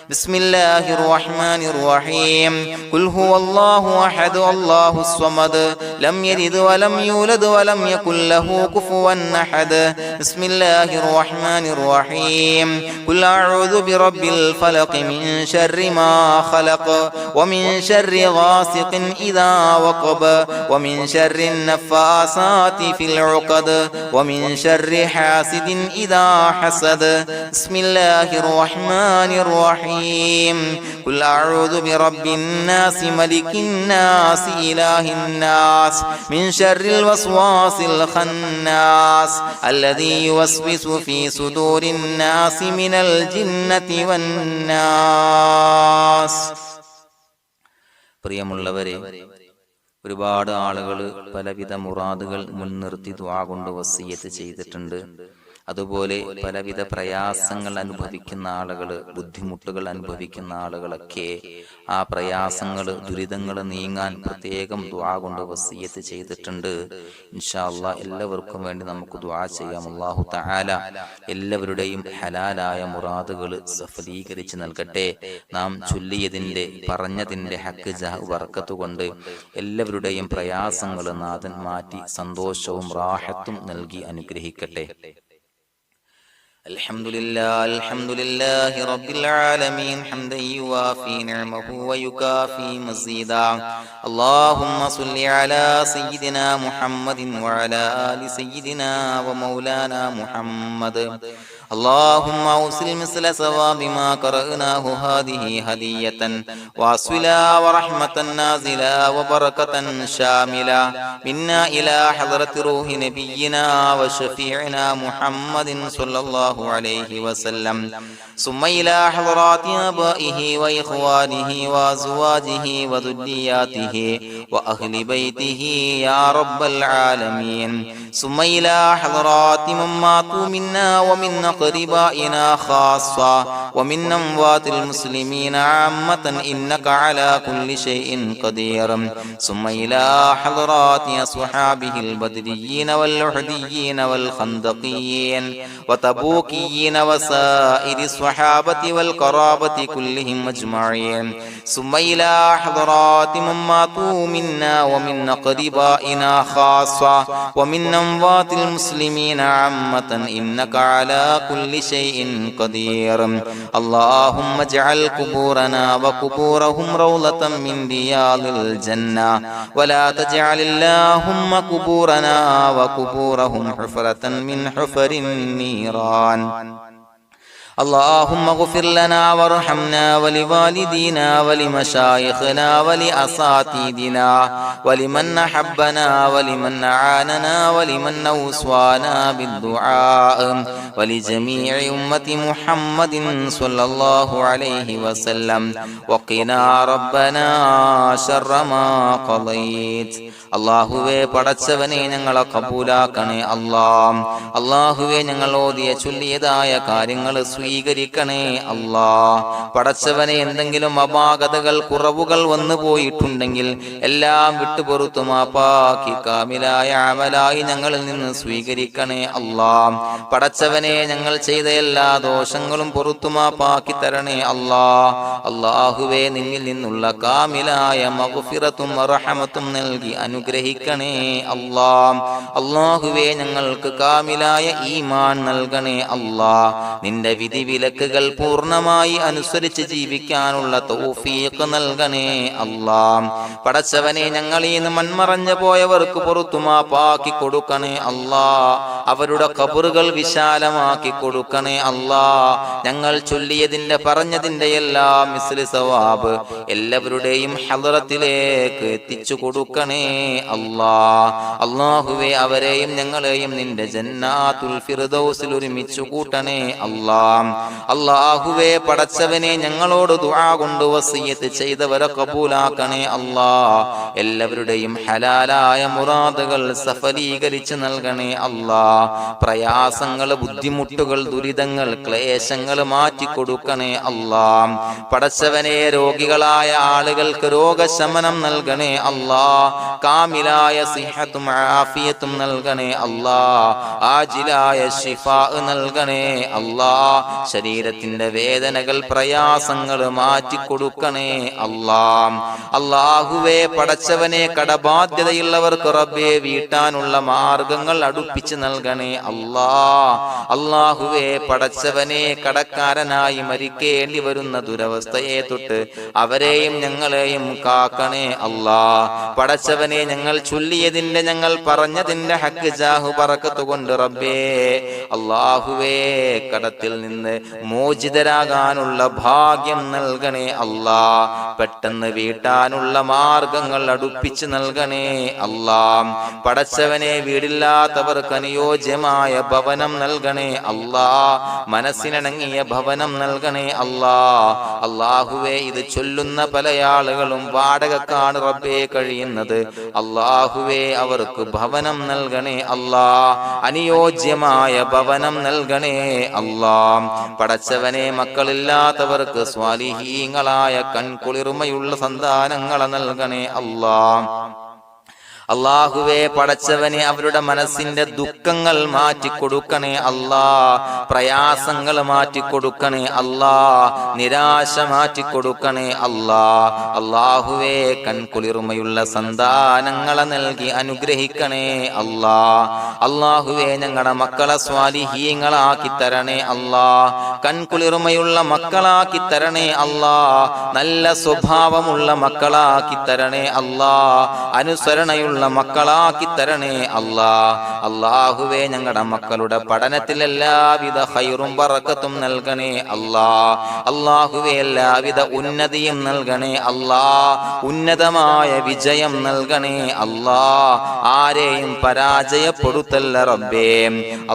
بسم الله الرحمن الرحيم قل هو الله أحد الله الصمد لم يلد ولم يولد ولم يكن له كفوا أحد بسم الله الرحمن الرحيم قل أعوذ برب الفلق من شر ما خلق ومن شر غاسق إذا وقب ومن شر النفاثات في العقد ومن شر حاسد إذا حسد بسم الله الرحمن الرحيم قل أعوذ برب الناس ملك الناس إله الناس من شر الوسواس الخناس الذي يوسوس في صدور الناس من الجنة والناس. പ്രിയമുള്ളവരെ, ഒരുപാട് ആളുകൾ പലവിധ മുറാദുകൾ മുൻനിർത്തി ദുആ കൊണ്ട് വസിയ്യത്ത് ചെയ്തിട്ടുണ്ട്. അതുപോലെ പലവിധ പ്രയാസങ്ങൾ അനുഭവിക്കുന്ന ആളുകൾ, ബുദ്ധിമുട്ടുകൾ അനുഭവിക്കുന്ന ആളുകളൊക്കെ ആ പ്രയാസങ്ങൾ, ദുരിതങ്ങൾ നീങ്ങാൻ പ്രത്യേകം ദുആ കൊണ്ട് വസിയ്യത്ത് ചെയ്തിട്ടുണ്ട്. ഇൻഷാ അല്ലാഹ് എല്ലാവർക്കും വേണ്ടി നമുക്ക് ദുആ ചെയ്യാം. അല്ലാഹു തആല എല്ലാവരുടെയും ഹലാലായ മുറാദുകൾ സഫലീകരിച്ച് നൽകട്ടെ. നാം ചൊല്ലിയതിന്റെ, പറഞ്ഞതിന്റെ ഹക്ക് ജാഹ് ബർക്കത്ത് കൊണ്ട് എല്ലാവരുടെയും പ്രയാസങ്ങൾ നാഥൻ മാറ്റി സന്തോഷവും റാഹത്തും നൽകി അനുഗ്രഹിക്കട്ടെ. الحمد لله رب العالمين حمدا يوافي نعمه ويكافي مزيدا. اللهم صل على سيدنا محمد وعلى آل سيدنا ومولانا محمد. اللهم أوصل مثل ثواب ما قرأناه هذه هدية واصلا ورحمة نازلا وبركة شاملة منا إلى حضرة روح نبينا وشفيعنا محمد صلى الله عليه وسلم، ثم إلى حضرات آبائه وإخوانه وأزواجه وذرياته وأهل بيته يا رب العالمين، ثم إلى حضرات من ماتوا منا ومن أقربائنا خاصة ومن أموات المسلمين عامة إنك على كل شيء قدير، ثم إلى حضرات أصحابه البدريين والأحديين والخندقيين وتبوكيين وسائر الصحابة والقرابة كلهم أجمعين، ثم إلى حضرات من ماتوا منا ومن أقربائنا خاصة ومن أموات المسلمين عامة إنك على كل شيء قدير. اللهم اجعل قبورنا وقبورهم روضة من رياض الجنة، ولا تجعل اللهم قبورنا وقبورهم حفرة من حفر النيران. اللهم اغفر لنا وارحمنا ولوالدينا ولمشايخنا ولأساتذتنا ولمن أحبنا ولمن أعاننا ولمن أوصانا بالدعاء ولجميع أمة محمد صلى الله عليه وسلم وقنا ربنا شر ما قضيت. അള്ളാഹുവേ പടച്ചവനെ ഞങ്ങളെ കബൂലാക്കണേ അല്ലാഹ്. അള്ളാഹുവേ ഞങ്ങൾ ഓതിയ ചൊല്ലിയതായ കാര്യങ്ങൾ സ്വീകരിക്കണേ അല്ലാഹ്. പടച്ചവനെ എന്തെങ്കിലും അപാകതകൾ കുറവുകൾ വന്നു പോയിട്ടുണ്ടെങ്കിൽ എല്ലാം വിട്ടുപൊറുത്തു മാപ്പാക്കി കാമിലായ അമലായി ഞങ്ങളിൽ നിന്ന് സ്വീകരിക്കണേ അല്ലാഹ്. പടച്ചവനെ ഞങ്ങൾ ചെയ്ത എല്ലാ ദോഷങ്ങളും പൊറുത്തു മാപ്പാക്കി തരണേ അല്ലാഹ്. അള്ളാഹുവേ നിന്നിൽ നിന്നുള്ള കാമിലായ മഗ്ഫിറത്തും റഹമത്തും നൽകി അനുഗ്രഹിക്കണേ അല്ലാഹ്. അല്ലാഹുവേ ഞങ്ങൾക്ക് കാമിലായ ഈമാൻ നൽകണേ അല്ലാഹ്. നിന്റെ വിധി വിലക്കുകൾ പൂർണ്ണമായി അനുസരിച്ച് ജീവിക്കാനുള്ള തൗഫീഖ് നൽകണേ അല്ലാഹ്. പടച്ചവനെ ഞങ്ങളിൽ നിന്ന് മൺമറഞ്ഞു പോയവർക്ക് പുറത്തു മാപ്പാക്കി കൊടുക്കണേ അല്ലാഹ്. അവരുടെ ഖബറുകൾ വിശാലമാക്കി കൊടുക്കണേ അല്ലാഹ്. ഞങ്ങൾ ചൊല്ലിയതിന്റെ പറഞ്ഞതിന്റെ എല്ലാം മിസ്ലി സവാബ് എല്ലാവരുടെയും ഹളറത്തിലേക്ക് എത്തിച്ചു കൊടുക്കണേ അല്ലാഹ്. അല്ലാഹുവേ അവരെയും ഞങ്ങളെയും നിന്റെ ജന്നാത്തുൽ ഫിർദൗസിൽ ഒരുമിച്ചു കൂട്ടണേ അല്ലാഹ്. അല്ലാഹുവേ പടച്ചവനെ ഞങ്ങളോട് ദുആ കൊണ്ട് വസിയത്ത് ചെയ്തവരെ കബൂലാക്കണേ അല്ലാഹ്. എല്ലാവരുടെയും ഹലാലായ മുറാദുകൾ സഫലീകരിച്ച് നൽകണേ അല്ലാഹ്. പ്രയാസങ്ങൾ, ബുദ്ധിമുട്ടുകൾ, ദുരിതങ്ങൾ, ക്ലേശങ്ങൾ മാറ്റിക്കൊടുക്കണേ അല്ലാഹ്. പടച്ചവനെ രോഗികളായ ആളുകൾക്ക് രോഗശമനം നൽകണേ അല്ലാഹ്. കാമിലായ സിഹത്തും ആഫിയത്തും നൽകണേ അല്ലാഹ്. ആജിലായ ശിഫാ നൽകണേ അല്ലാഹ്. ശരീരത്തിന്റെ വേദനകൾ, പ്രയാസങ്ങൾ മാറ്റിക്കൊടുക്കണേ അല്ലാഹ്. അല്ലാഹുവേ പടച്ചവനെ കടബാധ്യതയുള്ളവർക്ക് റബ്ബേ വീട്ടാനുള്ള മാർഗങ്ങൾ അടുപ്പിച്ച് നൽകണേ അല്ലാഹ്. അല്ലാഹുവേ പടച്ചവനെ കടക്കാരനായി മരിക്കേണ്ടി വരുന്ന ദുരവസ്ഥയെ തൊട്ട് അവരെയും ഞങ്ങളെയും കാക്കണേ അല്ലാഹ്. പടച്ചവനെ ഞങ്ങൾ ചൊല്ലിയതിന്റെ, ഞങ്ങൾ പറഞ്ഞതിന്റെ ഹക്ക് ജാഹു ബറക്കത്ത് കൊണ്ട് റബ്ബേ അല്ലാഹുവേ കടത്തിൽ നിന്ന് മോചിതരാകാനുള്ള ഭാഗ്യം നൽകണേ അല്ലാഹ്. പെട്ടെന്ന് വീട്ടാനുള്ള മാർഗങ്ങൾ അടുപ്പിച്ച് നൽകണേ അല്ലാഹ്. പടച്ചവനെ വീടില്ലാത്തവർക്ക് അനുയോജ്യമായ ഭവനം നൽകണേ അല്ലാഹ്. മനസ്സിനിണങ്ങിയ ഭവനം നൽകണേ അല്ലാഹ്. അല്ലാഹുവേ ഇത് ചൊല്ലുന്ന പല ആളുകളും വാടകക്കാണ് റബ്ബേ കഴിയുന്നത്. അല്ലാഹുവേ അവർക്ക് ഭവനം നൽകണേ അല്ലാഹ്. അനുയോജ്യമായ ഭവനം നൽകണേ അല്ലാഹ്. പടച്ചവനെ മക്കളില്ലാത്തവർക്ക് സ്വാലിഹീങ്ങളായ കൺകുളിർമയുള്ള സന്താനങ്ങളെ നൽകണേ അല്ലാഹ്. അല്ലാഹുവേ പടച്ചവനെ അവരുടെ മനസ്സിന്റെ ദുഃഖങ്ങൾ മാറ്റിക്കൊടുക്കണേ അല്ലാഹ്. പ്രയാസങ്ങൾ മാറ്റിക്കൊടുക്കണേ അല്ലാഹ്. നിരാശ മാറ്റിക്കൊടുക്കണേ അല്ലാഹ്. അല്ലാഹുവേ കൺകുളിർമയുള്ള സന്താനങ്ങളെ നൽകി അനുഗ്രഹിക്കണേ അല്ലാഹ്. അല്ലാഹുവേ ഞങ്ങളുടെ മക്കളെ സ്വാലിഹീങ്ങളാക്കി തരണേ അല്ലാഹ്. കൺകുളിർമയുള്ള മക്കളാക്കി തരണേ അല്ലാഹ്. നല്ല സ്വഭാവമുള്ള മക്കളാക്കി തരണേ അല്ലാഹ്. അനുസരണയുള്ള മക്കളാക്കി തരണേ അല്ലാഹ്. അല്ലാഹുവേ ഞങ്ങളുടെ മക്കളുടെ പഠനത്തിൽ എല്ലാവിധ ഖൈറും ബറക്കത്തും നൽകണേ അല്ലാഹ്. അല്ലാഹുവേ എല്ലാവിധ ഉന്നതിയും നൽകണേ അല്ലാഹ്. ഉന്നതമായ വിജയം നൽകണേ അല്ലാഹ്. ആരെയും പരാജയപ്പെടുത്തല്ല റബ്ബേ.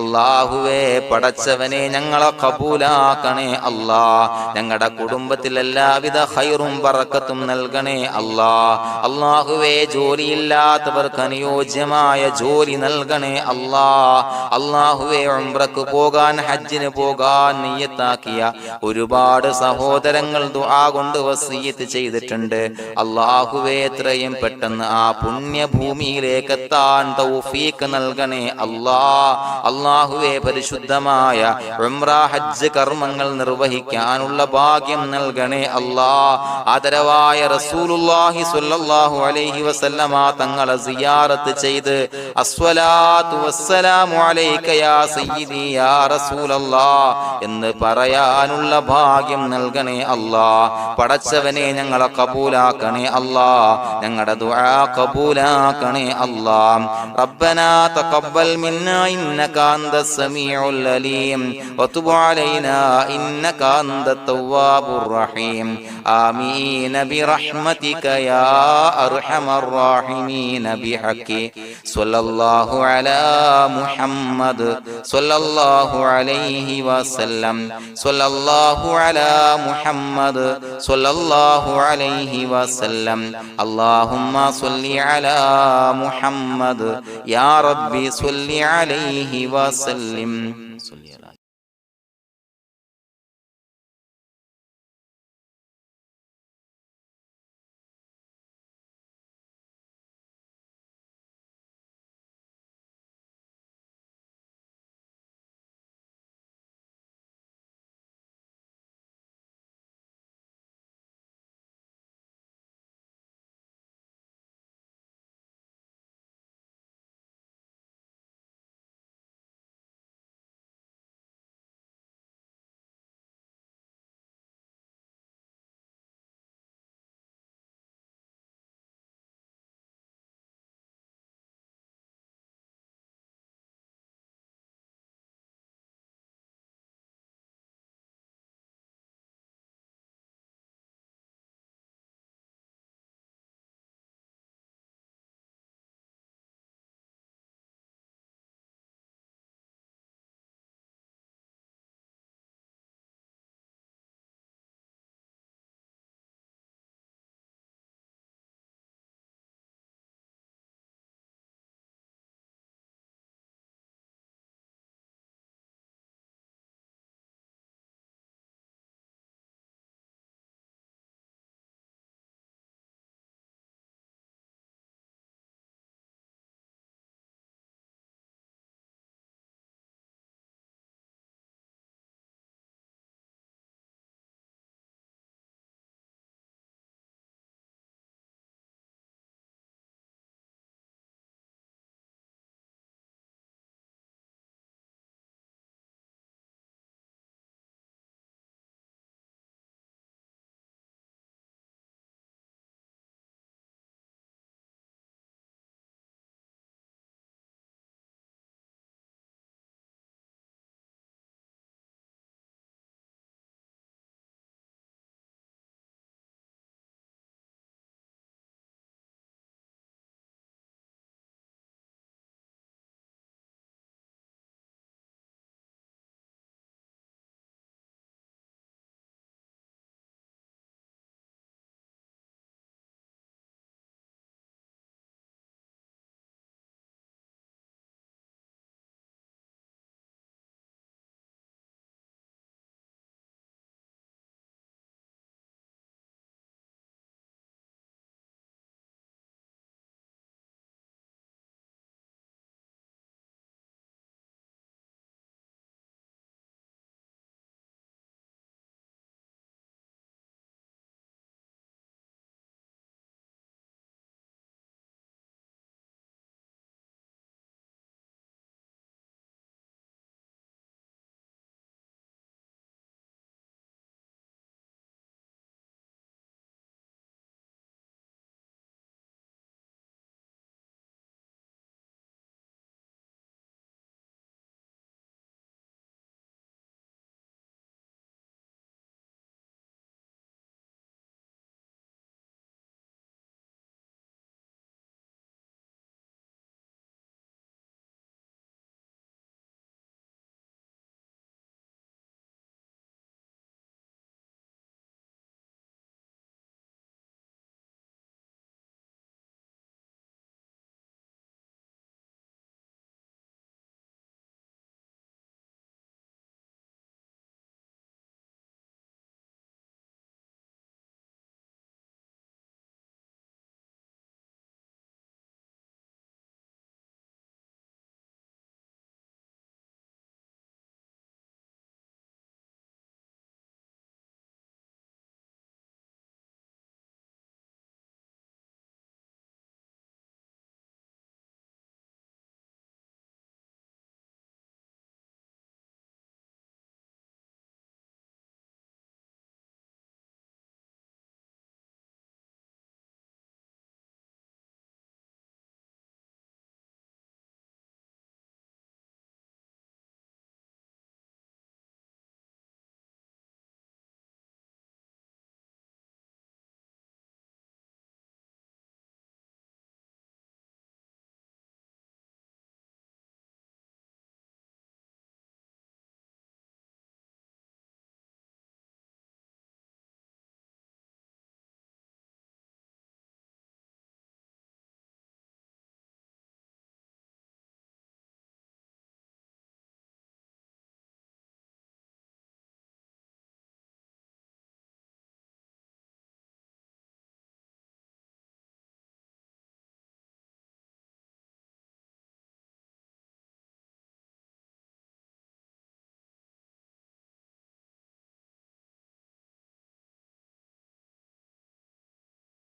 അല്ലാഹുവേ പടച്ചവനെ ഞങ്ങളെ കബൂലാക്കണേ അല്ലാഹ്. ഞങ്ങളുടെ കുടുംബത്തിൽ എല്ലാവിധ ഖൈറും ബറക്കത്തും നൽകണേ അല്ലാഹ്. അല്ലാഹുവേ ജോലിയില്ലാത്ത അനുയോജ്യമായ ജോലി നൽകണേ അല്ലാഹ്. അല്ലാഹുവേ ഉംറക്ക് പോകാൻ, ഹജ്ജിന് പോകാൻ നിയ്യത്താക്കിയ ഒരുപാട് സഹോദരങ്ങൾ ദുആ കൊണ്ട് വസിയത്ത് ചെയ്തിട്ടുണ്ട്. അല്ലാഹുവേ എത്രയും പെട്ടെന്ന് ആ പുണ്യഭൂമിയിലേക്ക് എത്താൻ തൗഫീഖ് നൽകണേ അല്ലാഹ്. അല്ലാഹുവേ പരിശുദ്ധമായ ഉംറ ഹജ്ജ് കർമ്മങ്ങൾ നിർവഹിക്കാനുള്ള ഭാഗ്യം നൽകണേ അല്ലാഹ്. ആദരവായ റസൂലുള്ളാഹി സ്വല്ലല്ലാഹു അലൈഹി വസല്ലമ തങ്ങളെ സിയാറത്ത് ചെയ്ത് അസ്സലാത്തു വസ്സലാമു അലൈക യാ സയ്യിദി യാ റസൂലല്ലാഹ് എന്ന് പറയാനുള്ള ഭാഗ്യം നൽകണേ അല്ലാഹ്. പടച്ചവനെ ഞങ്ങളെ കബൂലാക്കണേ അല്ലാഹ്, ഞങ്ങളുടെ ദുആ കബൂലാക്കണേ അല്ലാഹ്. റബ്ബനാ തഖബ്ബൽ മിന്നാ ഇന്നക അന്തസ് സമീഉൽ അലീം വതുബ് അലൈനാ ഇന്നക അന്തത് തവ്വാബുർ റഹീം. ആമീൻ ബിറഹ്മതിക യാ അർഹമർ റഹീമീൻ ബിഹഖി സ്വല്ലല്ലാഹു അലാ മുഹമ്മദ് സ്വല്ലല്ലാഹു അലൈഹി വസല്ലം സ്വല്ലല്ലാഹു അലാ മുഹമ്മദ് സ്വല്ലല്ലാഹു അലൈഹി വസല്ലം. അല്ലാഹുമ്മ സ്വല്ലി അലാ മുഹമ്മദ് യാ റബ്ബി സ്വല്ലി അലൈഹി വസല്ലം.